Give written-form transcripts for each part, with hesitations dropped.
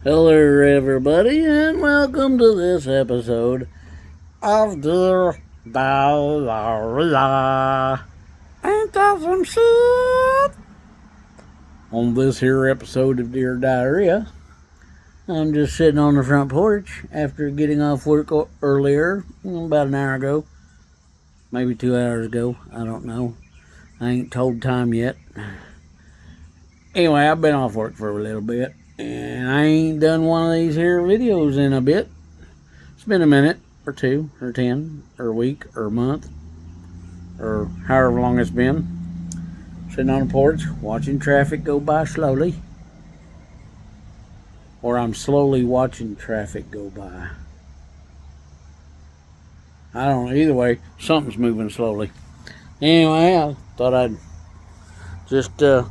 Hello, everybody, and welcome to this episode of Dear Diarrhea. Ain't that some shit? On this here episode of Dear Diarrhea, I'm just sitting on the front porch after getting off work earlier, about an hour ago, maybe 2 hours ago. I don't know. I ain't told time yet. Anyway, I've been off work for a little bit, and I ain't done one of these here videos in a bit. It's been a minute, or two, or 10, or a week, or a month, or however long it's been. Sitting on the porch, watching traffic go by slowly. Or I'm slowly watching traffic go by. I don't know, either way, something's moving slowly. Anyway, I thought I'd just, I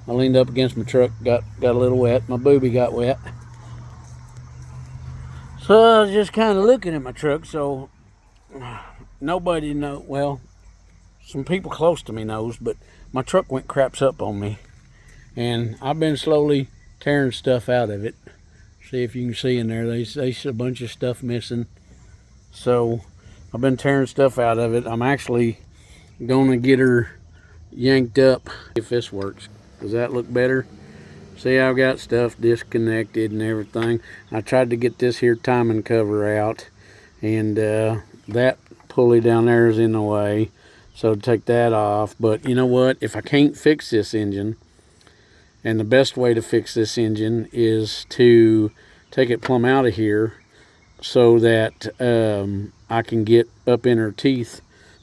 leaned up against my truck, got a little wet, my booby got wet. So I was just kind of looking at my truck, so nobody know. Well, some people close to me knows, but my truck went craps up on me, and I've been slowly tearing stuff out of it. See if you can see in there, there's a bunch of stuff missing. So I've been tearing stuff out of it. I'm actually gonna get her yanked up if this works. Does that look better? See, I've got stuff disconnected and everything. I tried to get this here timing cover out, and that pulley down there is in the way, so take that off. But you know what? If I can't fix this engine, and the best way to fix this engine is to take it plumb out of here so that I can get up in her teeth,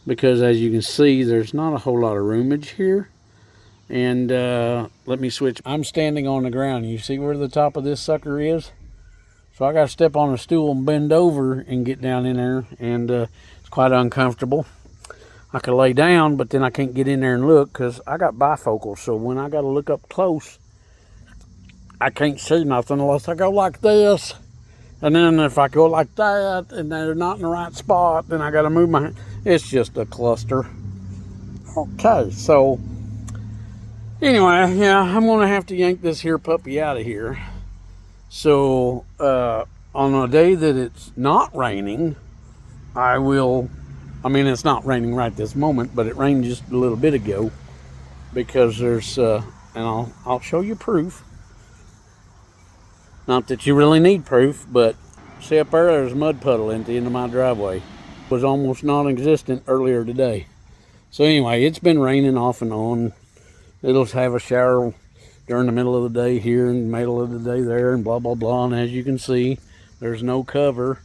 because as you can see, there's not a whole lot of roomage here. And let me switch. I'm standing on the ground. You see where the top of this sucker is? So I got to step on a stool and bend over and get down in there, and it's quite uncomfortable. I could lay down, but then I can't get in there and look because I got bifocals. So when I got to look up close, I can't see nothing unless I go like this. And then if I go like that and they're not in the right spot, then I got to move my hand. It's just a cluster. Okay, so anyway, yeah, I'm going to have to yank this here puppy out of here. So, on a day that it's not raining, it's not raining right this moment, but it rained just a little bit ago, because there's, and I'll show you proof. Not that you really need proof, but see up there's a mud puddle at the end of my driveway. It was almost non-existent earlier today. So anyway, it's been raining off and on. It'll have a shower during the middle of the day here and the middle of the day there, and blah, blah, blah. And as you can see, there's no cover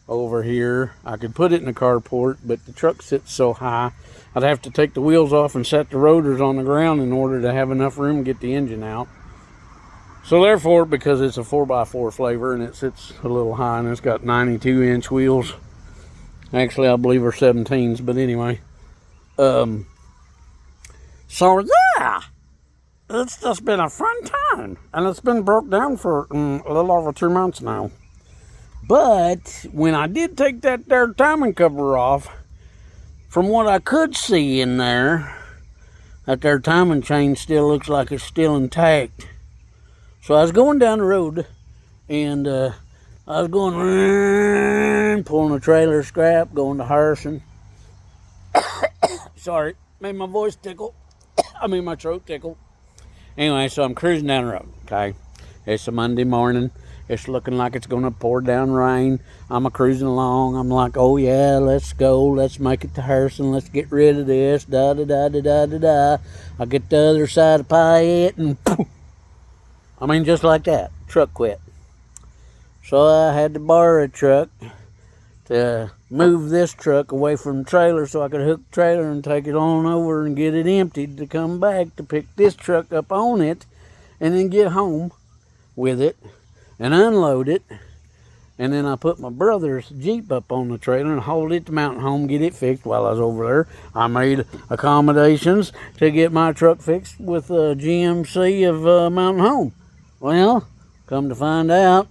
over here. I could put it in the carport, but the truck sits so high, I'd have to take the wheels off and set the rotors on the ground in order to have enough room to get the engine out. So therefore, because it's a 4x4 flavor and it sits a little high, and it's got 92-inch wheels. Actually, I believe they're 17s, but anyway. So yeah, it's just been a fun time, and it's been broke down for a little over 2 months now. But when I did take that there timing cover off, from what I could see in there, that there timing chain still looks like it's still intact. So I was going down the road, and I was going pulling a trailer scrap, going to Harrison. Sorry, made my voice tickle. My throat tickle. Anyway, so I'm cruising down the road, okay? It's a Monday morning. It's looking like it's going to pour down rain. I'm cruising along. I'm like, oh, yeah, let's go. Let's make it to Harrison. Let's get rid of this. Da-da-da-da-da-da-da. I get the other side of Payette, and poof. Just like that. Truck quit. So I had to borrow a truck to move this truck away from the trailer so I could hook the trailer and take it on over and get it emptied to come back to pick this truck up on it and then get home with it and unload it. And then I put my brother's Jeep up on the trailer and hauled it to Mountain Home, get it fixed while I was over there. I made accommodations to get my truck fixed with GMC of Mountain Home. Well, come to find out,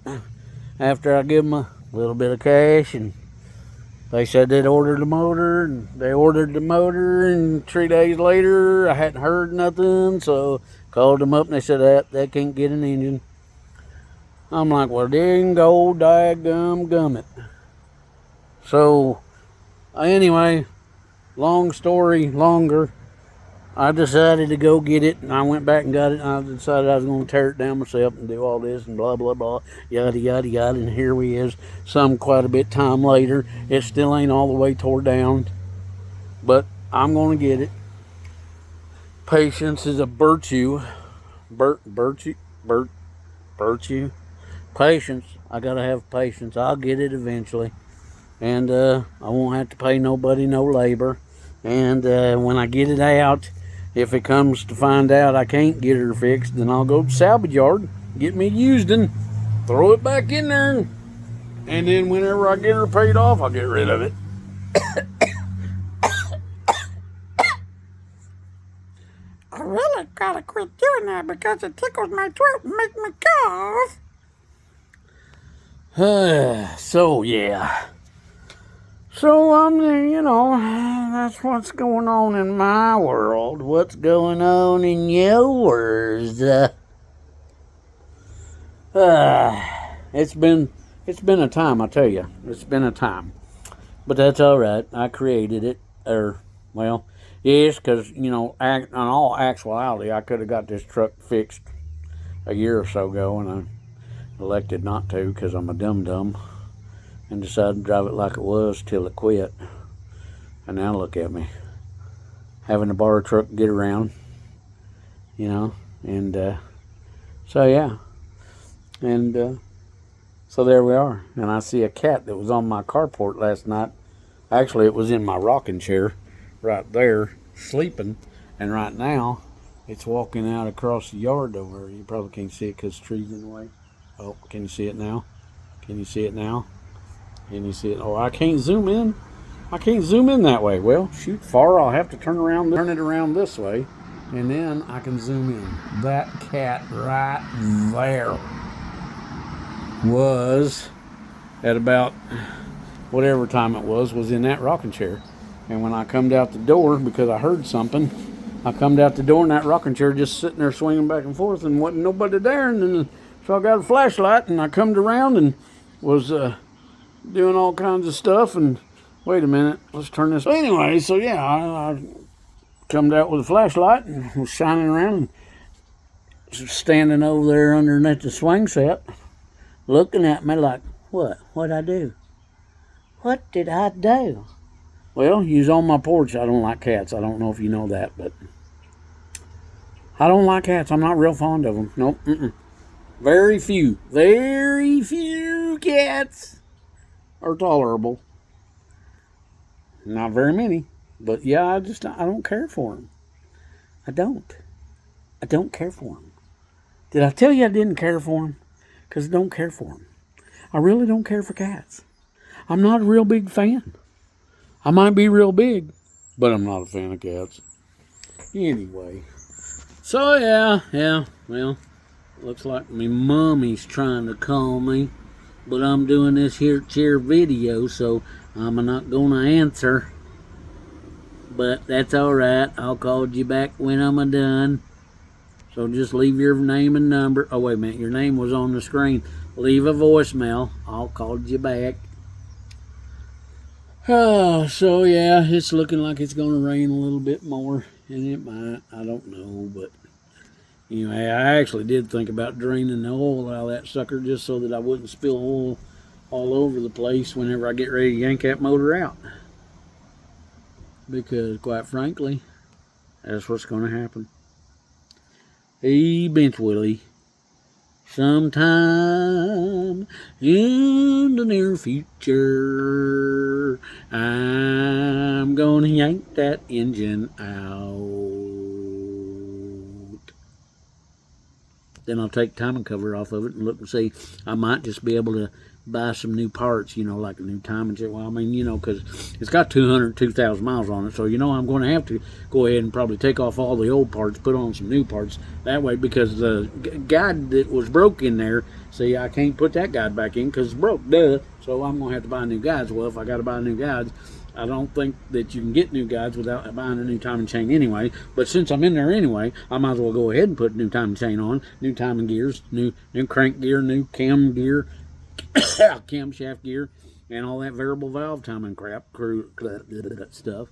after I give them a little bit of cash, and they said they'd ordered the motor, and they ordered the motor, and 3 days later, I hadn't heard nothing, so called them up, and they said that they can't get an engine. I'm like, well, dingo, daggum gummit. So, anyway, long story longer, I decided to go get it, and I went back and got it, and I decided I was going to tear it down myself and do all this and blah, blah, blah, yada, yada, yada, and here we is, quite a bit time later. It still ain't all the way tore down, but I'm going to get it. Patience is a virtue. Virtue. Patience. I got to have patience. I'll get it eventually, and I won't have to pay nobody no labor, and when I get it out, if it comes to find out I can't get her fixed, then I'll go to the salvage yard, get me used and throw it back in there. And then whenever I get her paid off, I'll get rid of it. I really gotta quit doing that because it tickles my throat and makes me cough. So, yeah. So, that's what's going on in my world. What's going on in yours? It's been a time, I tell you. It's been a time. But that's all right. I created it. Yes, because, in all actuality, I could have got this truck fixed a year or so ago, and I elected not to because I'm a dum-dum. And decided to drive it like it was till it quit. And now look at me. Having to borrow a truck to get around. And so yeah. And so there we are. And I see a cat that was on my carport last night. Actually, it was in my rocking chair right there, sleeping. And right now, it's walking out across the yard over there. You probably can't see it because the tree's in the way. Oh, can you see it now? Can you see it now? And you see it. Oh, I can't zoom in. I can't zoom in that way. Well, shoot, far. I'll have to turn it around this way, and then I can zoom in. That cat right there was at about whatever time it was in that rocking chair. And when I come out the door, because I heard something, I come out the door and that rocking chair just sitting there swinging back and forth, and wasn't nobody there. And then so I got a flashlight and I come around and was doing all kinds of stuff, and wait a minute, let's turn this. Anyway, so yeah, I come out with a flashlight and was shining around, and standing over there underneath the swing set, looking at me like, what'd I do? What did I do? Well, you was on my porch. I don't like cats. I don't know if you know that, but I don't like cats. I'm not real fond of them. Nope. Very few cats are tolerable. Not very many, but yeah, I don't care for them. I don't care for them. Did I tell you I didn't care for them? Because I don't care for them. I really don't care for cats. I'm not a real big fan. I might be real big, but I'm not a fan of cats. Anyway, so yeah, well, looks like me mommy's trying to call me. But I'm doing this here chair video, so I'm not going to answer. But that's alright. I'll call you back when I'm done. So just leave your name and number. Oh, wait a minute. Your name was on the screen. Leave a voicemail. I'll call you back. Oh, so yeah, it's looking like it's going to rain a little bit more. And it might. I don't know, but anyway, I actually did think about draining the oil out of that sucker just so that I wouldn't spill oil all over the place whenever I get ready to yank that motor out. Because, quite frankly, that's what's going to happen. Eventually, sometime in the near future, I'm going to yank that engine out. Then I'll take timing cover off of it and look and see. I might just be able to buy some new parts, like a new timing set. Well, I mean, because it's got 202,000 miles on it. So, I'm going to have to go ahead and probably take off all the old parts, put on some new parts. That way, because the guide that was broke in there, see, I can't put that guide back in because it's broke, duh. So I'm going to have to buy new guides. Well, if I got to buy new guides, I don't think that you can get new guides without buying a new timing chain anyway. But since I'm in there anyway, I might as well go ahead and put new timing chain on, new timing gears, new crank gear, new cam gear, camshaft gear, and all that variable valve timing crap, stuff.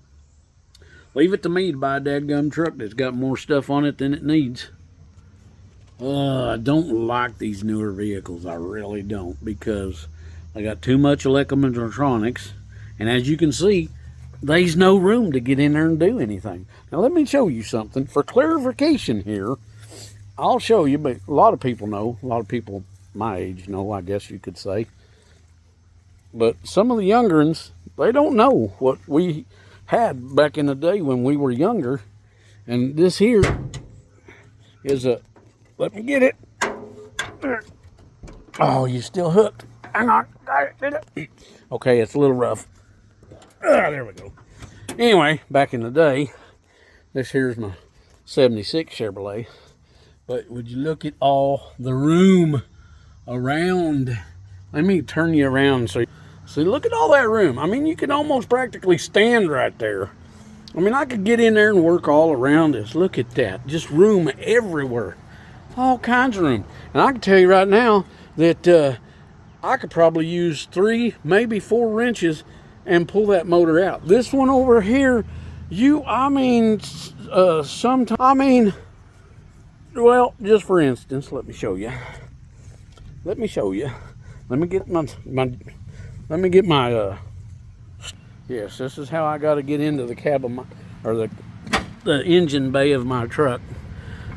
Leave it to me to buy a dadgum truck that's got more stuff on it than it needs. I don't like these newer vehicles. I really don't, because they got too much electronics, and as you can see, there's no room to get in there and do anything. Now let me show you something for clarification here. I'll show you, but a lot of people know, a lot of people my age know, I guess you could say. But some of the younger ones, they don't know what we had back in the day when we were younger. And this here is a, let me get it. Oh, you still hooked. Hang on. Okay, it's a little rough. There we go. Anyway, back in the day, this here's my 76 Chevrolet. But would you look at all the room around? Let me turn you around so see, look at all that room. I mean, you can almost practically stand right there. I mean, I could get in there and work all around this. Look at that. Just room everywhere. All kinds of room. And I can tell you right now that I could probably use 3, maybe 4 wrenches and pull that motor out. This one over here, sometimes, well, just for instance, let me show you. Let me get my yes, this is how I got to get into the cab of my, or the engine bay of my truck.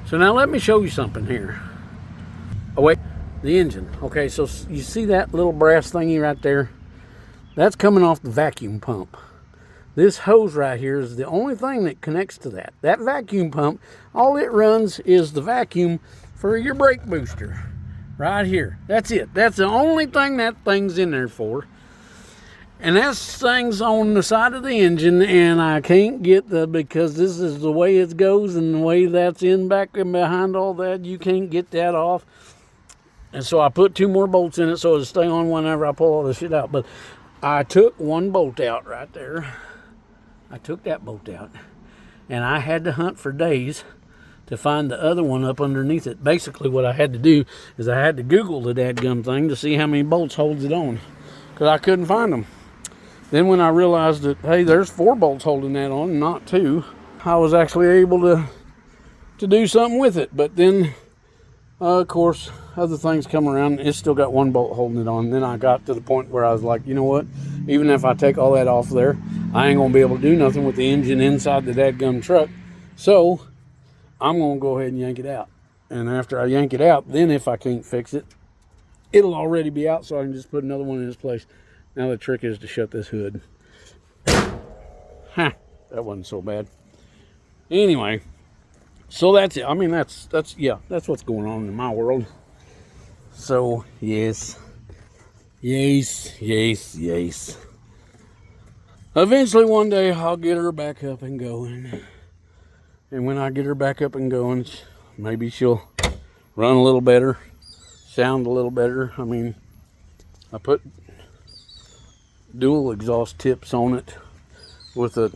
So now let me show you something here. Oh wait, the engine. Okay, so you see that little brass thingy right there? That's coming off the vacuum pump. This hose right here is the only thing that connects to that. That vacuum pump, all it runs is the vacuum for your brake booster. Right here. That's it. That's the only thing that thing's in there for. And that thing's on the side of the engine, and I can't get because this is the way it goes and the way that's in back and behind all that, you can't get that off. And so I put 2 more bolts in it so it'll stay on whenever I pull all this shit out. But I took one bolt out right there. I took that bolt out, and I had to hunt for days to find the other one up underneath it. Basically what I had to do is I had to Google the dadgum thing to see how many bolts holds it on, because I couldn't find them. Then when I realized that, hey, there's 4 bolts holding that on, not 2, I was actually able to do something with it. But then, of course, other things come around. It's still got 1 bolt holding it on. Then I got to the point where I was like, you know what? Even if I take all that off there, I ain't going to be able to do nothing with the engine inside the dadgum truck. So I'm going to go ahead and yank it out. And after I yank it out, then if I can't fix it, it'll already be out, so I can just put another one in its place. Now the trick is to shut this hood. That wasn't so bad. Anyway, so that's it. I mean, that's what's going on in my world. So yes. Eventually one day I'll get her back up and going. And when I get her back up and going, maybe she'll run a little better, sound a little better. I mean, I put dual exhaust tips on it with a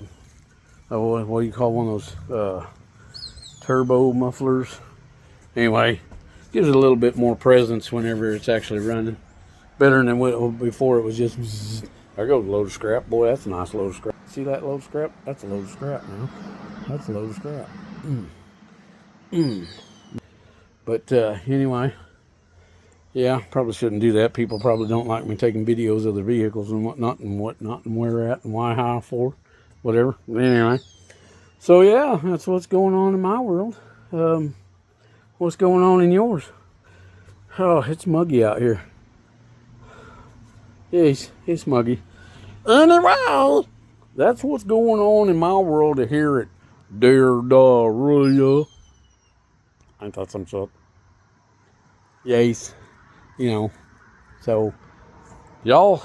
what do you call one of those turbo mufflers. Anyway, gives it a little bit more presence whenever it's actually running. Better than what before it was just bzzz. There goes a load of scrap. Boy, that's a nice load of scrap. See that load of scrap? That's a load of scrap now. That's a load of scrap. But anyway, yeah, probably shouldn't do that. People probably don't like me taking videos of the vehicles and whatnot and where they're at and why, how, for, whatever. But anyway, so yeah, that's what's going on in my world. What's going on in yours? Oh, it's muggy out here. Yeah, it's muggy. Anyway, that's what's going on in my world here at Daria. I thought some sort. Yes, you know. So, y'all,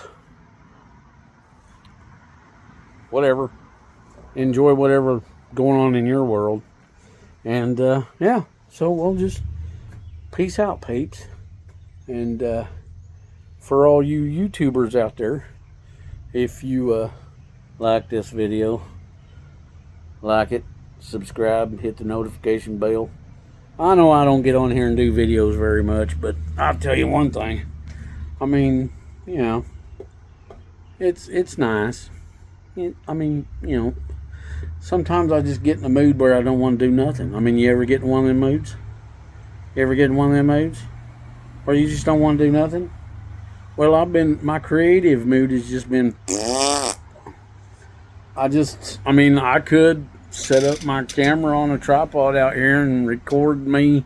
whatever. Enjoy whatever going on in your world. And, yeah, so we'll just peace out, peeps. And, for all you YouTubers out there, if you like this video. Like it, subscribe, hit the notification bell. I know I don't get on here and do videos very much, but I'll tell you one thing. I mean, you know, it's nice. I mean, you know, sometimes I just get in a mood where I don't want to do nothing. I mean, you ever get in one of them moods? You ever get in one of them moods where you just don't want to do nothing? Well, my creative mood has just been, I mean, I could set up my camera on a tripod out here and record me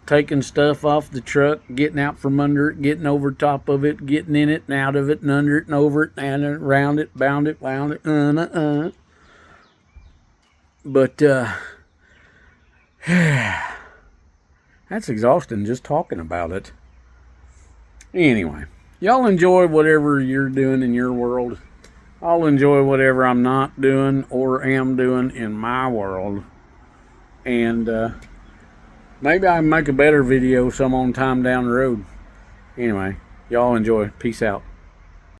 taking stuff off the truck, getting out from under it, getting over top of it, getting in it and out of it and under it and over it and around it, bound it, wound it, But, that's exhausting just talking about it. Anyway, y'all enjoy whatever you're doing in your world. I'll enjoy whatever I'm not doing or am doing in my world. And maybe I can make a better video some on time down the road. Anyway, y'all enjoy. Peace out.